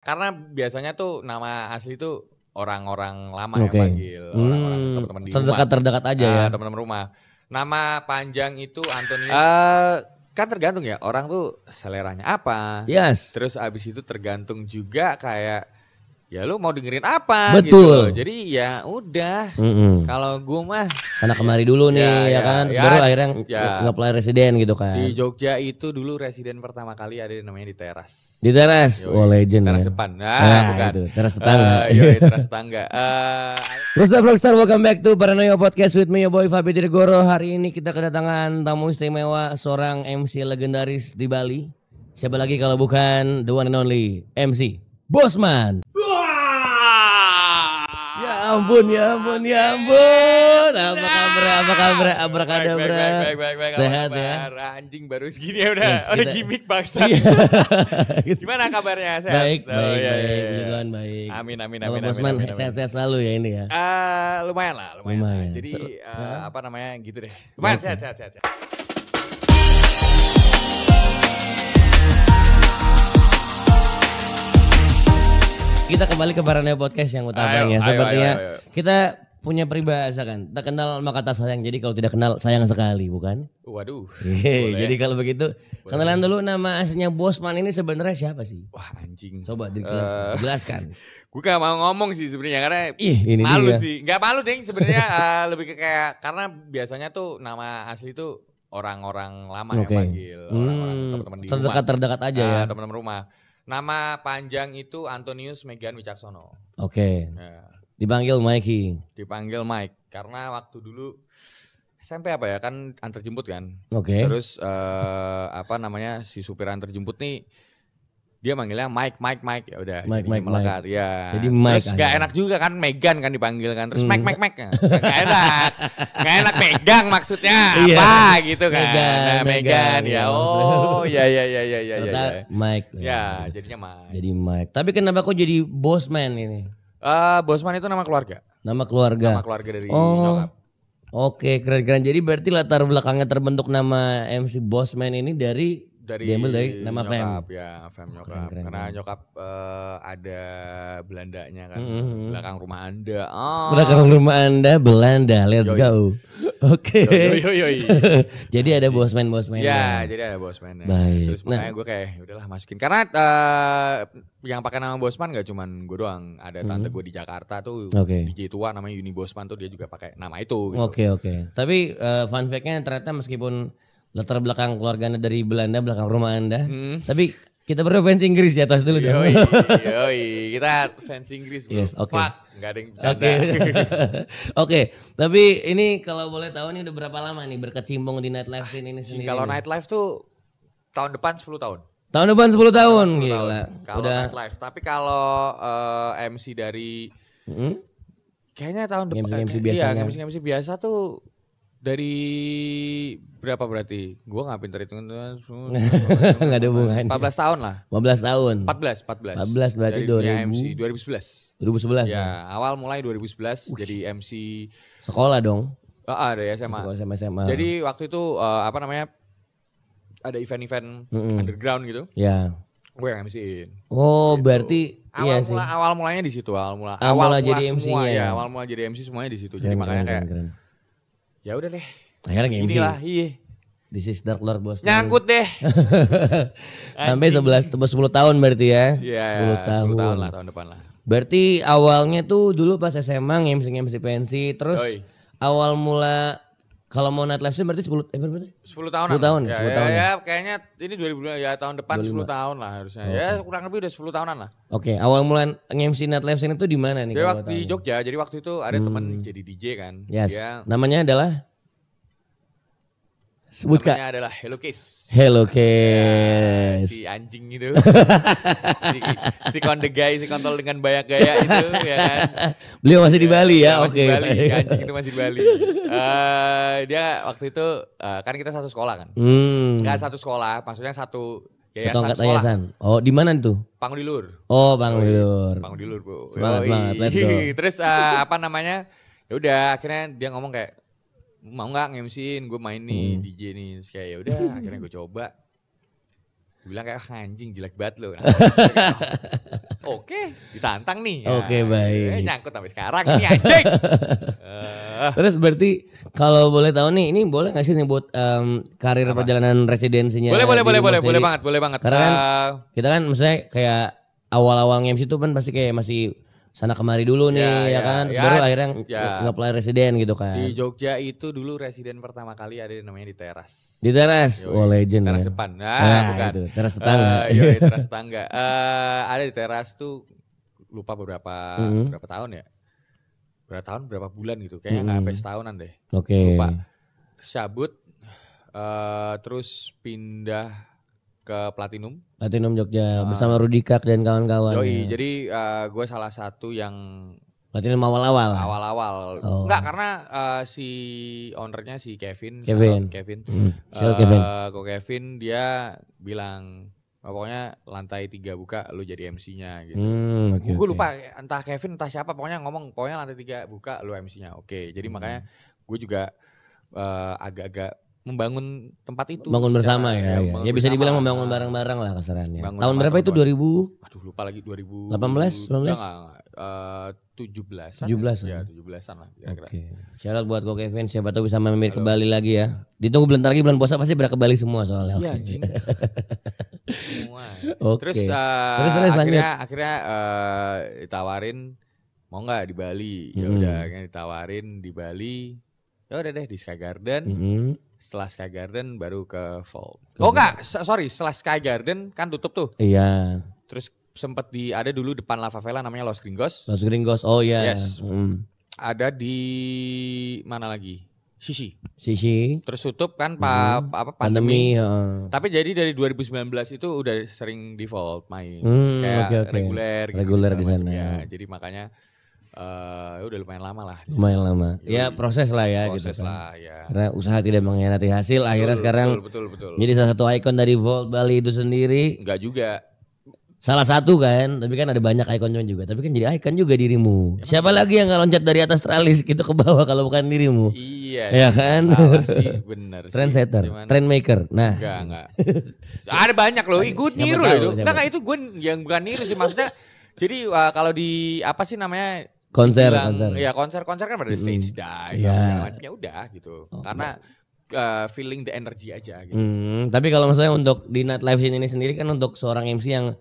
Karena biasanya tuh nama asli tuh orang-orang lama yang panggil, orang-orang teman-teman di rumah. Terdekat aja ya. Teman-teman rumah. Nama panjang itu Antonius. Kan tergantung ya orang tuh seleranya apa. Yes. Terus abis itu tergantung juga kayak ya lu mau dengerin apa Betul. gitu. Jadi ya udah. Kalau gue mah karena kemari dulu nih ya kan. Baru akhirnya nge-play residen gitu kan. Di Jogja itu dulu residen pertama kali ada namanya di Teras. Di Teras? Oh legend teras ya. Depan. Bukan. Itu, teras tetangga. Teras tetangga. What's up Rockstar, welcome back to Paranoia Podcast with me, your boy Fabi Dirgoro. Hari ini kita kedatangan tamu istimewa, seorang MC legendaris di Bali. Siapa lagi kalau bukan the one and only MC Bosman. Ya ampun. Apa kabar? Abrakadabra. Sehat ya? Anjing baru segini ya udah. Udah gimmick bangsa. Gimana kabarnya? Sehat? Baik. Baik. Amin. Kalau Bosman sehat-sehat selalu ya ini ya. Lumayan lah. Jadi apa namanya gitu deh. Lumayan sehat. Kita kembali ke Paranoia Podcast yang utamanya. Sepertinya kita punya peribahasa kan, tak kenal maka tak sayang. Jadi kalau tidak kenal sayang sekali, bukan? Waduh. Jadi kalau begitu kenalan dulu, nama aslinya Bosman ini sebenarnya siapa sih? Wah anjing. Coba dijelaskan. Gue gak mau ngomong sih sebenarnya karena ini malu dia. sih. Gak malu ding sebenarnya. Lebih ke kayak karena biasanya tuh nama asli tuh orang-orang lama yang panggil, orang-orang teman-teman di rumah. Terdekat aja ya. Teman-teman rumah. Nama panjang itu Antonius Megan Wicaksono. Oke. Ya. Dipanggil Mikey. Dipanggil Mike karena waktu dulu SMP apa ya kan antar jemput kan. Oke. Terus apa namanya si supir antar jemput nih dia manggilnya Mike ya udah Mike melekat ya. Jadi Mike terus gak enak juga kan Megan kan dipanggil kan. Terus Mike. Gak enak Megang maksudnya apa gitu kan. Megan ya. Oh ya. Mike. Ya jadinya Mike. Jadi Mike. Tapi kenapa kok jadi Bosman ini? Bosman itu nama keluarga. Nama keluarga dari nyokap. Oke, keren. Jadi berarti latar belakangnya terbentuk nama MC Bosman ini diambil dari nama nyokap, fam nyokap. Karena nyokap ada Belandanya kan, belakang rumah Anda. Belakang rumah Anda Belanda, let's go. Oke. Jadi ada Bosman. Ya, jadi ada Bosman. Baik. Terus makanya gue kayak udahlah masukin. Karena yang pakai nama Bosman gak cuman gue doang. Ada tante gue di Jakarta tuh, DJ tua namanya Yuni Bosman tuh dia juga pakai nama itu. Gitu. Oke. Tapi fun fact-nya ternyata meskipun latar belakang keluarganya dari Belanda, belakang rumah Anda. Tapi kita berdua fans Inggris ya, tos dulu dong. Yoi, kita fans Inggris bro. Yes, okay. Fuck, gak ada yang bercanda. Oke, tapi ini kalau boleh tahu ini udah berapa lama nih berkecimpung di nightlife scene ini sendiri? Kalau nightlife tuh tahun depan 10 tahun. Tahun depan 10 tahun, gila. Kalau nightlife, tapi kalau MC dari kayaknya tahun depan. MC biasa tuh dari berapa berarti? Gue gak pinter hitungan tuh. Gak ada hubungan. 14 tahun lah. 15 tahun. 14 14 berarti MC 2011. 2011 ya. Awal mulai 2011 jadi MC sekolah dong. Dari SMA. SMA. Jadi waktu itu apa namanya? Ada event-event underground gitu. Ya. Gue yang MC-in. Oh, gitu. Berarti awal mulanya di situ, awal mula jadi semua MC-nya. Awal mula jadi MC semuanya di situ. Jadi makanya kayak ya udah deh. Akhirnya MC. Inilah, iya. This is Dark Lord Bos. Nyangkut deh. Sampai 10 tahun berarti ya. Iya, 10 tahun lah, tahun depan lah. Berarti awalnya tuh dulu pas SMA MC pensi, terus awal mula kalau mau nightlife sih berarti 10 tahunan. 10 tahun. Ya, kayaknya ini 2000 ya tahun depan 10 tahun lah harusnya. Ya kurang lebih udah 10 tahunan lah. Oke, awal mula nge-MC nightlife scene itu di mana nih? Jadi waktu di Jogja, jadi waktu itu ada teman jadi DJ kan. Yes. Namanya adalah sebut Kak. Namanya adalah Hello Case. Hello Case. Si anjing itu. si konde guy, si kontol dengan banyak gaya itu ya kan. Beliau masih di Bali ya. Oke. Si anjing itu masih di Bali. Dia waktu itu kan kita satu sekolah kan. Enggak satu sekolah, maksudnya satu yayasan. Oh, di mana itu? Pangudilur. Oh, Pangudilur. Pangudilur, Bro. Semangat, let's go. Terus apa namanya? Ya udah akhirnya dia ngomong kayak mau nggak nge-MC-in gue main nih DJ nih. Terus kayak ya udah akhirnya gue coba. Bilang kayak anjing jelek banget lo. Nah, Oke, ditantang nih. Oke, baik. Nyangkut sampai sekarang nih anjing. Terus berarti kalau boleh tahu nih, ini boleh nggak sih nyebut karir perjalanan residensinya? Boleh banget. Karena kan kita kan misalnya kayak awal-awal MC itu kan pasti kayak masih sana kemari dulu nih kan, baru akhirnya nge-apply residen gitu kan. Di Jogja itu dulu residen pertama kali ada namanya di Teras. Di Teras, legend Teras ya. depan, bukan. Itu, Teras tetangga. Teras tetangga. Ada di Teras tuh lupa berapa tahun ya. Berapa bulan gitu, kayaknya nggak sampai setahunan deh. Oke. Lupa. Terus cabut, terus pindah ke Platinum Jogja bersama Rudikak dan kawan-kawan. Jadi gue salah satu yang Platinum awal-awal. Enggak, karena si ownernya si Kevin. Kevin. Ko Kevin dia bilang pokoknya lantai 3 buka lu jadi MC-nya gitu. Gue lupa entah Kevin entah siapa, pokoknya ngomong pokoknya lantai 3 buka lu MC-nya. Oke, jadi makanya gue juga agak-agak membangun tempat itu. Bangun bersama ya bisa dibilang membangun bareng-barang lah kasarannya. Tahun berapa itu? 2000? Aduh lupa lagi, 2018, 19? 17-an. 17-an. Ya 17-an lah kira-kira. Oke. Syarat buat Ko Kevin, siapa tahu bisa mampir ke Bali lagi ya. Ditunggu bentar lagi bulan puasa pasti pada ke Bali semua soalnya. Iya anjing. Semua. Terus akhirnya ditawarin mau nggak di Bali. Ya udah kan ditawarin di Bali. Ya udah deh di Sky Garden. Setelah Sky Garden baru ke Vault. Setelah Sky Garden kan tutup tuh. Iya. Terus sempat ada dulu depan La Favela namanya Los Gringos. Oh iya. Yes. Ada di mana lagi? Sisi. Terus tutup kan pandemi. Tapi jadi dari 2019 itu udah sering di Vault main. Kayak reguler di sana. Ya, jadi makanya udah lumayan lama lah. Lumayan lama. Ya proses lah ya gitu kan. Karena usaha tidak mengkhianati hasil. Akhirnya sekarang betul. Jadi salah satu ikon dari Vault Bali itu sendiri. Enggak juga. Salah satu kan, tapi kan ada banyak ikonnya juga. Tapi kan jadi ikon juga dirimu. Siapa lagi yang nggak loncat dari atas tralis gitu ke bawah kalau bukan dirimu? Iya. Ya kan? Salah sih, bener sih. Trendsetter, trendmaker. Nah. Enggak. Ada banyak loh. Gue niru loh itu. Enggak, itu gue yang bukan niru sih maksudnya. Jadi kalau di apa sih namanya? Konser. Iya, konser kan pada stage dive. Ya udah gitu. Karena feeling the energy aja gitu. Tapi kalau misalnya untuk di Nightlife Scene ini sendiri kan untuk seorang MC yang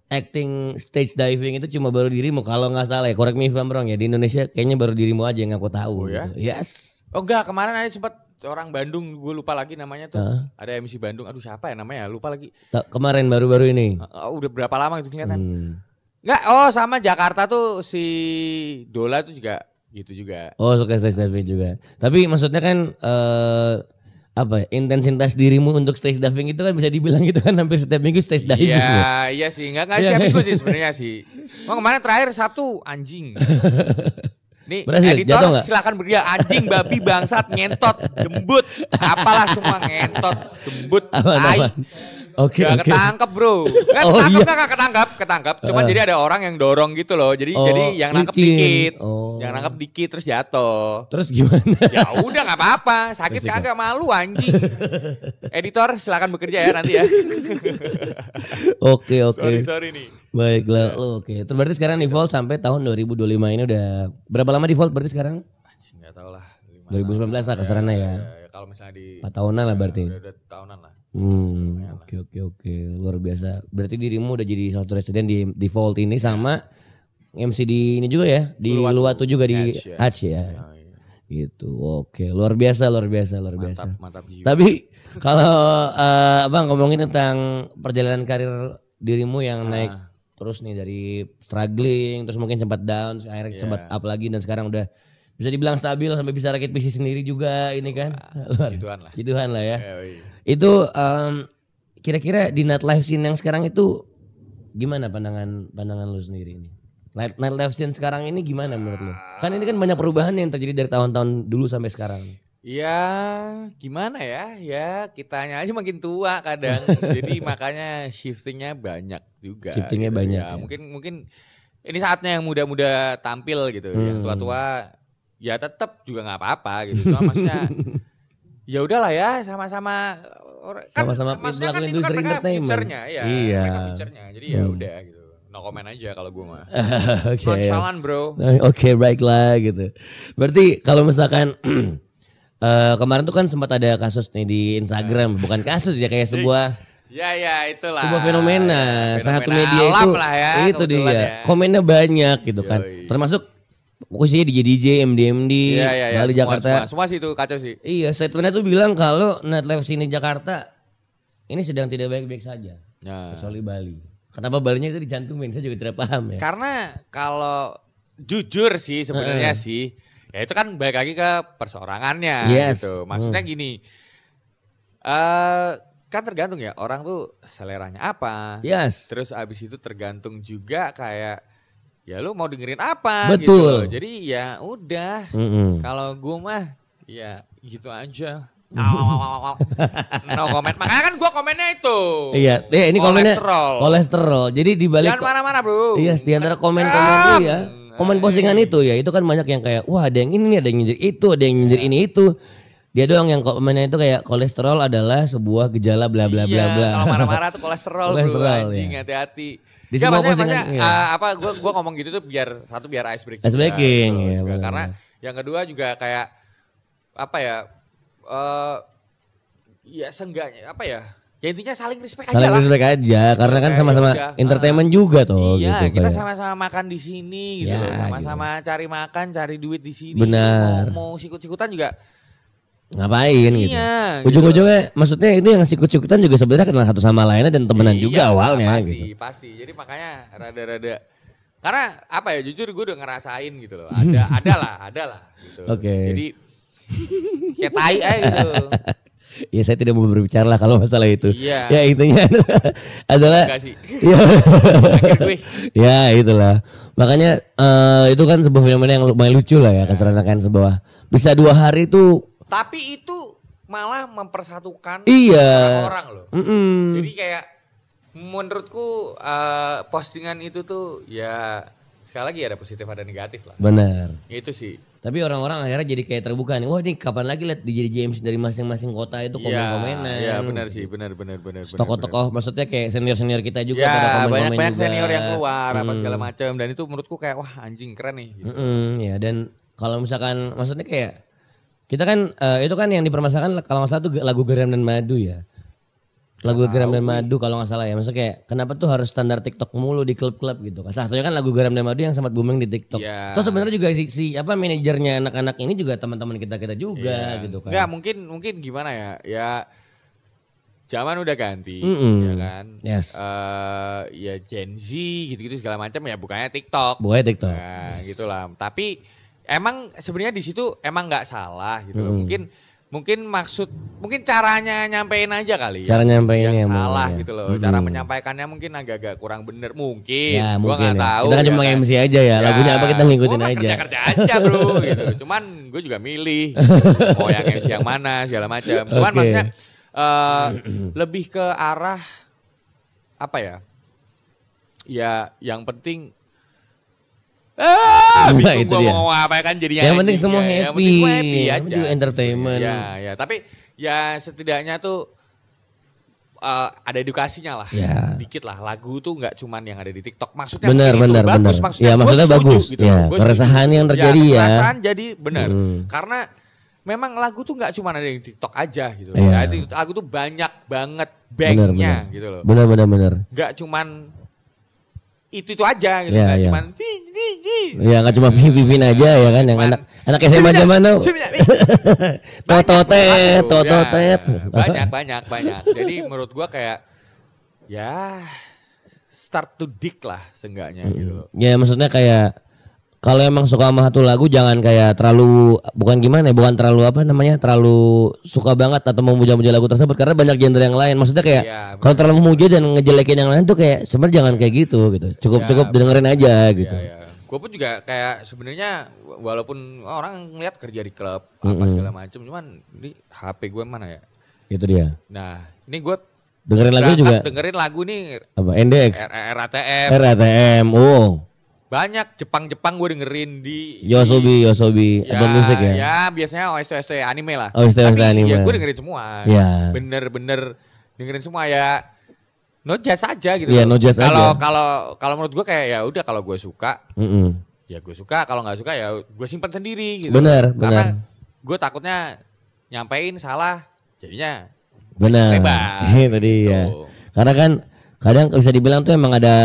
acting stage diving itu cuma baru dirimu kalau nggak salah ya, correct me if I'm wrong ya, di Indonesia kayaknya baru dirimu aja yang aku tahu. Oh ya? Gitu. Yes. Oh enggak, kemarin ada sempat orang Bandung, gue lupa lagi namanya tuh. Ada MC Bandung, aduh siapa ya namanya, lupa lagi. Kemarin baru-baru ini. Udah berapa lama itu kelihatan? Enggak, sama Jakarta tuh si Dola tuh juga gitu juga. Oh suka stage diving juga. Tapi maksudnya kan intensitas dirimu untuk stage diving itu kan bisa dibilang itu kan hampir setiap minggu stage diving. Iya sih, enggak setiap minggu sih sebenarnya sih. Kemarin terakhir Sabtu anjing. Nih berhasil, editor silakan beri anjing, babi, bangsat, ngentot, gembut, apalah semua ngentot, gembut, tai. Oke. Ketangkep bro. Ketangkep. Cuman jadi ada orang yang dorong gitu loh. Jadi yang nangkep dikit. Yang nangkep dikit terus jatuh. Terus gimana? Ya udah nggak apa-apa. Sakit kagak, malu anjing. Editor silakan bekerja ya nanti ya. Oke. Sorry nih. Baiklah. Oke. Terus berarti sekarang di Vault sampai tahun 2025 ini udah berapa lama di Vault berarti sekarang? Nggak tahu lah. 2019 lah kasarannya ya. Kalau misalnya di 4 tahunan lah berarti. Udah tahunan lah. Oke. Luar biasa. Berarti dirimu udah jadi satu residen di Vault ini sama MC di ini juga ya, di Luwatu juga di Hatch ya. Gitu. Oke, luar biasa. Mantap jiwa. Tapi kalau Bang ngomongin tentang perjalanan karir dirimu yang naik terus nih dari struggling terus mungkin sempat down, akhirnya sempat up lagi dan sekarang udah bisa dibilang stabil sampai bisa rakit PC sendiri juga ini kan. Gituan lah ya. Itu kira-kira di Nightlife Scene yang sekarang itu gimana pandangan lu sendiri ini? Nightlife Scene sekarang ini gimana menurut lu? Kan ini kan banyak perubahan yang terjadi dari tahun-tahun dulu sampai sekarang. Ya gimana ya, kitanya aja makin tua kadang. Jadi makanya shiftingnya banyak juga. Banyak. Ya. Mungkin ini saatnya yang muda-muda tampil gitu. Yang tua-tua ya tetap juga nggak apa-apa gitu. Cuma maksudnya ya udahlah ya, sama-sama sama-sama maksudnya kan itu kan mereka future-nya ya. Iya. Mereka future-nya. Jadi ya udah gitu. No comment aja kalau gue mah. Nonchalant bro. Oke, baiklah gitu. Berarti kalau misalkan kemarin tuh kan sempat ada kasus nih di Instagram, bukan kasus ya kayak sebuah itulah. Sebuah fenomena satu media itu lah ya, itu dia. Ya. Komennya banyak gitu kan. Termasuk posisinya DJ MD Bali Jakarta. Semua sih itu kacau sih. Iya, statementnya tuh bilang kalau nightlife sini Jakarta ini sedang tidak baik-baik saja. Kecuali Bali. Kenapa Balinya itu dicantumin? Saya juga tidak paham ya. Karena kalau jujur sih sebenarnya sih ya itu kan balik lagi ke perseorangannya gitu. Maksudnya gini, kan tergantung ya orang tuh seleranya apa. Terus abis itu tergantung juga kayak ya lu mau dengerin apa. Betul. Gitu. Jadi ya udah. Kalau gue mah ya gitu aja. No comment. Makanya kan gue komennya itu. Iya, ini kolesterol. Jadi dibalik. Jangan marah-marah bro. Iya, di antara komen-komen itu ya. Komen postingan itu ya, itu kan banyak yang kayak wah ada yang ini, ada yang nyindir itu, ada yang nyindir ini itu. Dia doang yang komennya itu kayak kolesterol adalah sebuah gejala bla bla bla bla. Kalau marah-marah tuh kolesterol bro, anjing hati-hati. Di semua postingan gua ngomong gitu tuh biar ice breaking. Ice breaking ya. Karena yang kedua juga kayak apa ya? Ya seenggaknya apa ya? Ya intinya saling respect aja lah. Saling respect aja karena kan sama-sama entertainment juga toh. Iya, gitu, kita sama-sama makan di sini gitu loh. Sama-sama cari makan, cari duit di sini. Benar. Mau sikut-sikutan juga ngapain gitu. Ujung-ujungnya maksudnya itu yang sikut-sikutan juga sebenarnya kenal satu sama lainnya dan temenan juga awalnya gitu. Pasti. Jadi makanya rada-rada karena apa ya jujur gue udah ngerasain gitu loh. Ada lah gitu. Jadi kayak tai aja gitu. Ya saya tidak mau berbicara lah kalau masalah itu. Iya. Ya intinya adalah. Enggak sih. Ya itulah. Makanya itu kan sebuah fenomena yang lumayan lucu lah ya. Keseranakan sebuah. Bisa 2 hari itu. Tapi itu malah mempersatukan orang loh. Jadi kayak menurutku postingan itu tuh ya sekali lagi ada positif ada negatif lah. Benar. Itu sih. Tapi orang-orang akhirnya jadi kayak terbuka nih. Wah ini kapan lagi lihat di JMC dari masing-masing kota itu komen-komenan. Iya benar sih, benar. Tokoh-tokoh maksudnya kayak senior-senior kita juga pada komen-komen banyak senior yang keluar apa segala macam dan itu menurutku kayak wah anjing keren nih gitu. Ya dan kalau misalkan maksudnya kayak kita kan itu kan yang dipermasalahkan kalau nggak salah tuh lagu Garam dan Madu ya. Lagu Garam dan Madu kalau nggak salah ya. Maksudnya kayak kenapa tuh harus standar TikTok mulu di klub-klub gitu kan. Satunya kan lagu Garam dan Madu yang sempat booming di TikTok. Terus sebenarnya juga si manajernya anak-anak ini juga teman-teman kita juga gitu kan. Enggak, mungkin gimana ya? Ya zaman udah ganti ya kan. Ya Gen Z gitu-gitu segala macam ya bukannya TikTok. Nah, gitulah. Tapi emang sebenarnya di situ emang nggak salah gitu loh. Mungkin caranya nyampein aja kali ya. Cara nyampeinnya yang salah gitu loh. Cara menyampaikannya mungkin agak-agak kurang bener mungkin. Ya, gua nggak tahu. Kita kan cuma MC aja ya. Lagunya apa kita ngikutin aja. Kerja aja bro gitu. Cuman gue juga milih gitu. Mau yang MC yang mana segala macam. Cuman maksudnya lebih ke arah apa ya? Ya yang penting itu dia. Mau apa kan jadinya. Yang penting semua happy. Aja. Juga entertainment. Ya. Tapi ya setidaknya tuh ada edukasinya lah. Dikit lah. Lagu tuh nggak cuman yang ada di TikTok. Maksudnya benar. Maksudnya bagus. Gitu. Keresahan yang terjadi ya. Keresahan jadi benar. Karena memang lagu tuh nggak cuma ada di TikTok aja gitu. Lagu tuh banyak banget banknya gitu loh. Benar. Nggak cuman itu aja gitu kan cuman nggak cuma Vivin aja ya kan yang anak SMA zaman now tototet banyak jadi menurut gua kayak ya start to dig lah seenggaknya gitu loh. Ya maksudnya kayak kalau emang suka sama satu lagu jangan kayak terlalu terlalu suka banget atau memuja-muja lagu tersebut karena banyak genre yang lain. Maksudnya kayak kalau terlalu memuja dan ngejelekin yang lain tuh kayak sebenarnya jangan kayak gitu. Cukup dengerin aja gitu. Gue pun juga kayak sebenarnya walaupun orang ngeliat kerja di klub apa segala macam, cuman di HP gue mana ya? Itu dia. Nah ini gue dengerin lagu nih apa NDX RATM. Banyak Jepang gue dengerin di Yosobi Apple Music ya. Ya biasanya OST anime lah. OST anime. Ya gue dengerin semua. Ya. Bener dengerin semua ya. No judge aja gitu. Iya, no judge aja. Kalau menurut gue kayak ya udah kalau gue suka, ya gue suka. Kalau nggak suka ya gue simpan sendiri gitu. Bener. Karena gue takutnya nyampein salah, jadinya bener. Lebar. Tadi ya. Karena kan kadang bisa dibilang tuh emang ada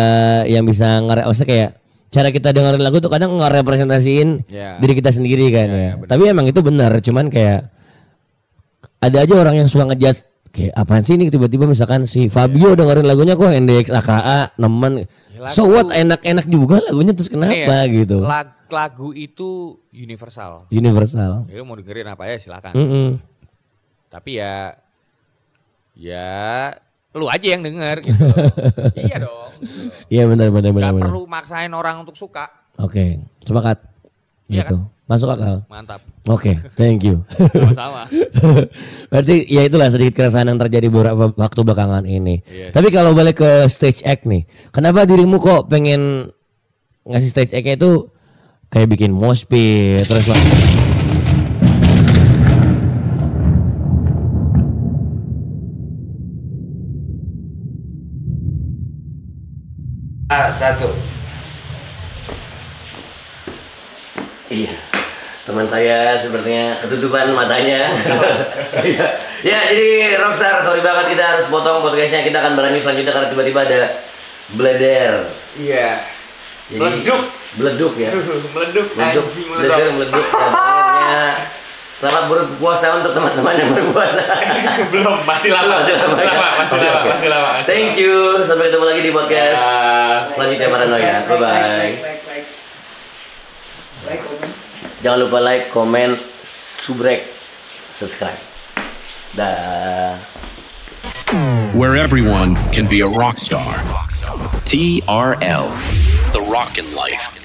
yang bisa maksudnya kayak cara kita dengerin lagu tuh kadang ngerepresentasiin diri kita sendiri kan ya. Tapi emang itu benar, cuman kayak ada aja orang yang suka ngejudge kayak apaan sih ini tiba-tiba misalkan si Fabio dengerin lagunya kok NDX AKA nemen. So what, enak-enak juga lagunya terus kenapa gitu. Lagu itu universal. Ya mau dengerin apa ya silakan. Tapi ya lu aja yang denger gitu. Iya dong. Iya benar. Gak perlu maksain orang untuk suka. Oke, sepakat. Iya gitu. Kan? Masuk akal. Mantap. Oke, thank you. Sama-sama. Berarti ya itulah sedikit keresahan yang terjadi beberapa waktu belakangan ini. Yes. Tapi kalau balik ke stage act nih, kenapa dirimu kok pengen ngasih stage act itu kayak bikin mosh pit terus satu. Iya. Teman saya sepertinya ketutupan matanya. Ya, jadi Rockstar, sorry banget kita harus potong podcastnya. Kita akan berlanjut selanjutnya karena tiba-tiba ada bleder. Iya. Meleduk ya. Meleduk. Meleduk. Akhirnya selamat berpuasa untuk teman-teman yang berpuasa. Belum, masih lama. Thank you. Sampai ketemu lagi di podcast selanjutnya Paranoia. Bye. Jangan lupa like, comment, subscribe. Dah. Where everyone can be a rock star. TRL, The Rockin' Life.